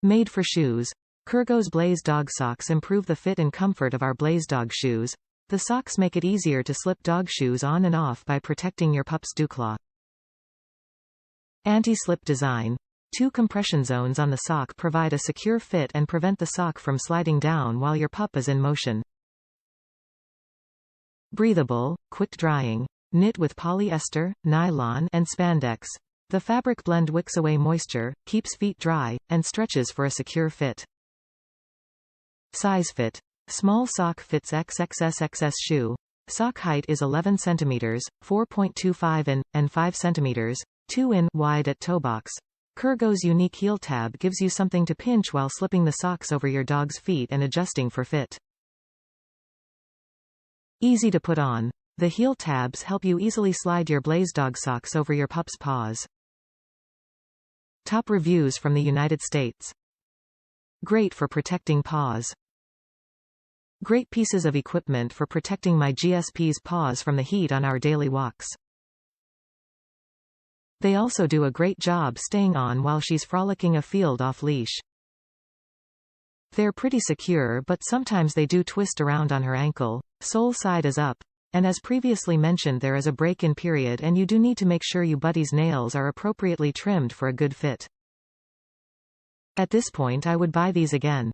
Made for shoes. Kurgo's Blaze Dog Socks improve the fit and comfort of our Blaze Dog shoes. The socks make it easier to slip dog shoes on and off by protecting your pup's dewclaw. Anti-slip design. 2 compression zones on the sock provide a secure fit and prevent the sock from sliding down while your pup is in motion. Breathable, quick drying. Knit with polyester, nylon, and spandex. The fabric blend wicks away moisture, keeps feet dry, and stretches for a secure fit. Size fit. Small sock fits XXS-XS shoe. Sock height is 11 cm, 4.25 in, and 5 cm, 2 in wide at toe box. Kurgo's unique heel tab gives you something to pinch while slipping the socks over your dog's feet and adjusting for fit. Easy to put on. The heel tabs help you easily slide your Blaze Dog socks over your pup's paws. Top reviews from the United States. Great for protecting paws. Great pieces of equipment for protecting my GSP's paws from the heat on our daily walks. They also do a great job staying on while she's frolicking afield off-leash. They're pretty secure, but sometimes they do twist around on her ankle. Sole side is up. And as previously mentioned, there is a break-in period and you do need to make sure you buddy's nails are appropriately trimmed for a good fit. At this point I would buy these again.